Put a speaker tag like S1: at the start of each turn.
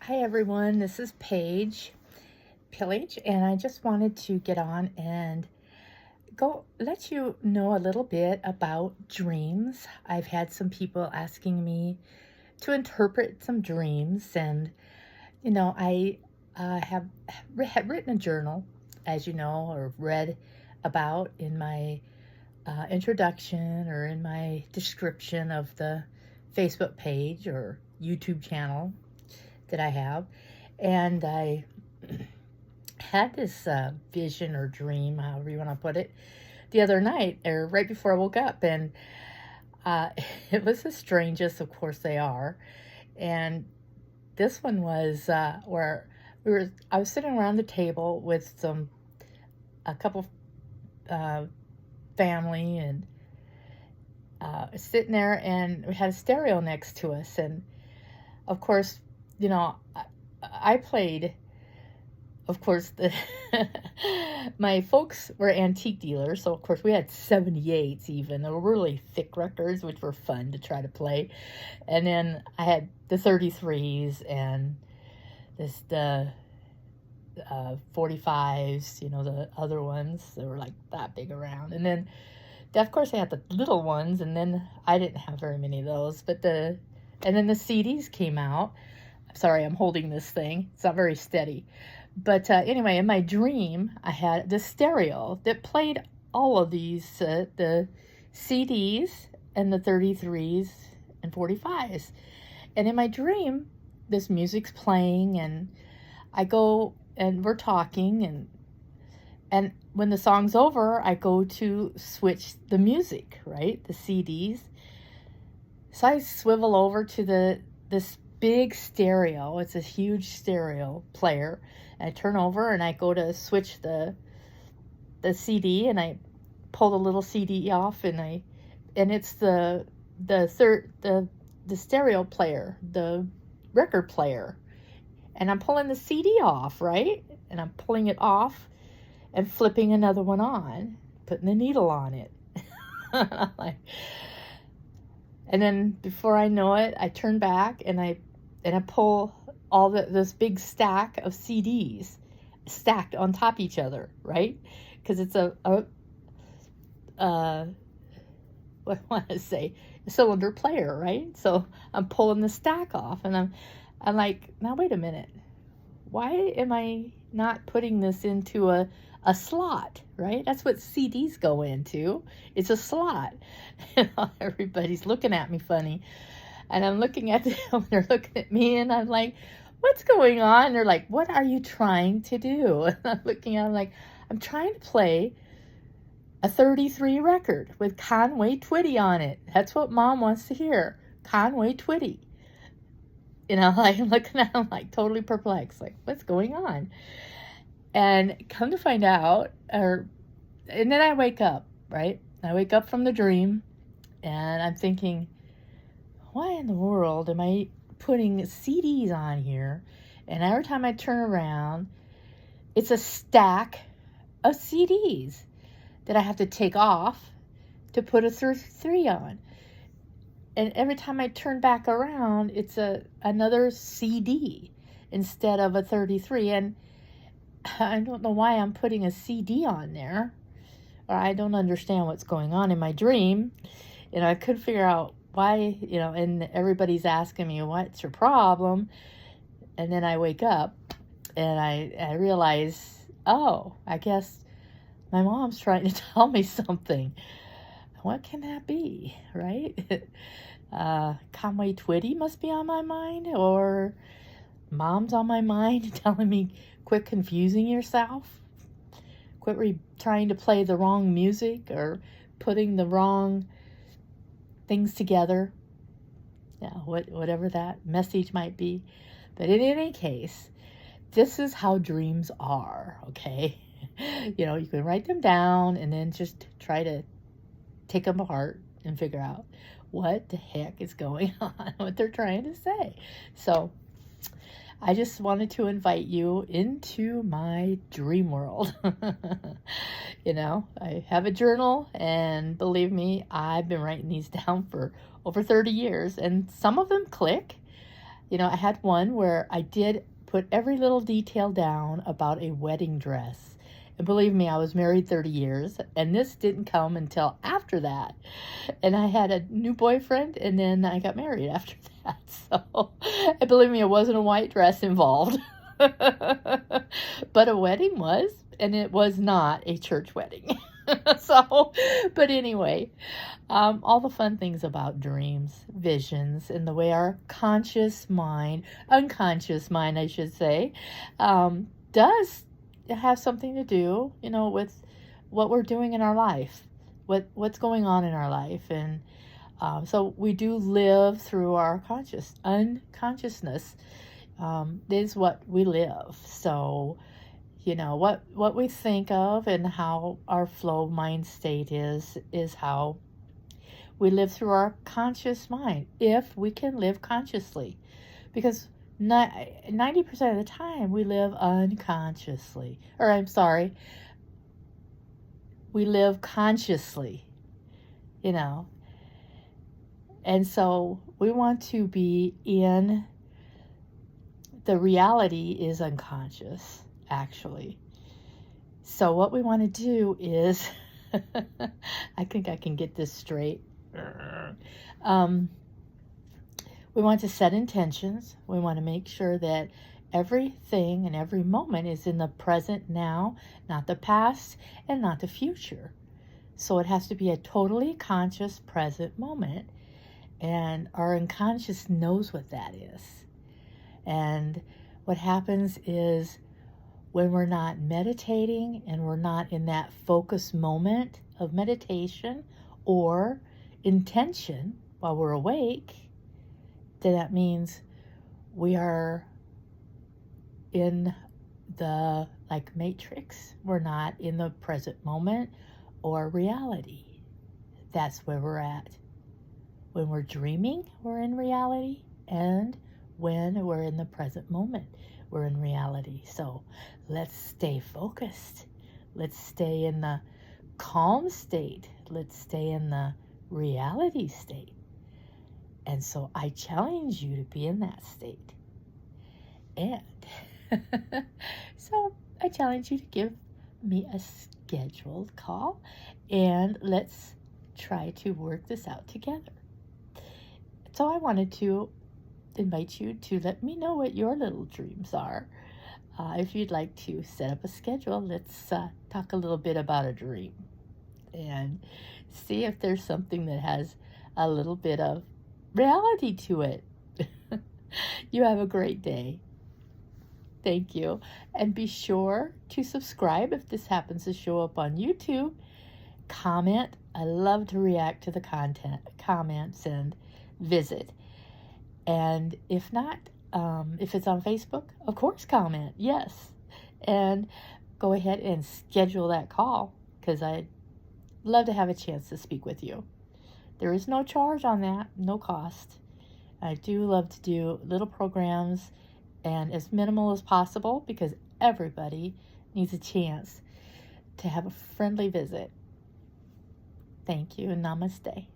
S1: Hi everyone, this is Paige, and I just wanted to get on and go let you know a little bit about dreams. I've had some people asking me to interpret some dreams, and I had written a journal, as you know, or read about in my introduction or in my description of the Facebook page or YouTube channel that I have. And I had this vision or dream, however you want to put it, the other night or right before I woke up. And uh, it was the strangest, of course they are. And this one was where I was sitting around the table with a couple family, and sitting there, and we had a stereo next to us. And of course, I played, of course, my folks were antique dealers, so of course we had 78s even. They were really thick records, which were fun to try to play. And then I had the 33s and the 45s, the other ones that were like that big around. And then, of course, I had the little ones, and then I didn't have very many of those. And then the CDs came out. Sorry, I'm holding this thing. It's not very steady. But anyway, in my dream, I had the stereo that played all of these, the CDs and the 33s and 45s. And in my dream, this music's playing, and I go and we're talking, and when the song's over, I go to switch the music, right? The CDs. So I swivel over to this big stereo. It's a huge stereo player. And I turn over and I go to switch the CD, and I pull the little CD off, and it's the stereo player, the record player. And I'm pulling the CD off, right? And I'm pulling it off and flipping another one on, putting the needle on it. And then before I know it, I turn back and I pull all this big stack of CDs stacked on top of each other, right? Because it's a what I want to say, a cylinder player, right? So I'm pulling the stack off, and I'm like, now wait a minute, why am I not putting this into a slot, right? That's what CDs go into. It's a slot. Everybody's looking at me funny. And I'm looking at them, they're looking at me, and I'm like, what's going on? And they're like, what are you trying to do? And I'm looking at them like, I'm trying to play a 33 record with Conway Twitty on it. That's what Mom wants to hear. Conway Twitty. Like, I'm looking at them like totally perplexed, like, what's going on? And come to find out, and then I wake up, right? I wake up from the dream, and I'm thinking, why in the world am I putting CDs on here? And every time I turn around, it's a stack of CDs that I have to take off to put a 33 on. And every time I turn back around, it's another CD instead of a 33. And I don't know why I'm putting a CD on there, or I don't understand what's going on in my dream. I couldn't figure out why, and everybody's asking me, what's your problem? And then I wake up and I realize, oh, I guess my mom's trying to tell me something. What can that be, right? Conway Twitty must be on my mind, or Mom's on my mind telling me, quit confusing yourself. Quit trying to play the wrong music or putting the wrong things together. Yeah, whatever that message might be. But in any case, this is how dreams are, okay? You can write them down and then just try to take them apart and figure out what the heck is going on, what they're trying to say. So I just wanted to invite you into my dream world. I have a journal, and believe me, I've been writing these down for over 30 years, and some of them click, I had one where I did put every little detail down about a wedding dress. And believe me, I was married 30 years, and this didn't come until after that. And I had a new boyfriend, and then I got married after that. So, and believe me, it wasn't a white dress involved. But a wedding was, and it was not a church wedding. So, but anyway, all the fun things about dreams, visions, and the way our unconscious mind, I should say, does have something to do, with what we're doing in our life, what's going on in our life. And so we do live through our unconsciousness is what we live. So, what we think of and how our flow mind state is how we live through our conscious mind, if we can live consciously. Because 90% of the time we live unconsciously. Or I'm sorry, we live consciously, And so we want to be in, the reality is unconscious, actually. So what we want to do is, I think I can get this straight. We want to set intentions. We want to make sure that everything and every moment is in the present now, not the past and not the future. So it has to be a totally conscious present moment. And our unconscious knows what that is. And what happens is, when we're not meditating and we're not in that focus moment of meditation or intention while we're awake, then that means we are in the matrix. We're not in the present moment or reality. That's where we're at. When we're dreaming, we're in reality, and when we're in the present moment, we're in reality. So let's stay focused. Let's stay in the calm state. Let's stay in the reality state. And so I challenge you to be in that state. And so I challenge you to give me a scheduled call, and let's try to work this out together. So I wanted to invite you to let me know what your little dreams are. If you'd like to set up a schedule, let's talk a little bit about a dream and see if there's something that has a little bit of reality to it. You have a great day. Thank you. And be sure to subscribe if this happens to show up on YouTube. Comment. I love to react to the comments and visit. And if not, if it's on Facebook, of course comment, yes. And go ahead and schedule that call, because I'd love to have a chance to speak with you. There is no charge on that, no cost. I do love to do little programs and as minimal as possible, because everybody needs a chance to have a friendly visit. Thank you, and namaste.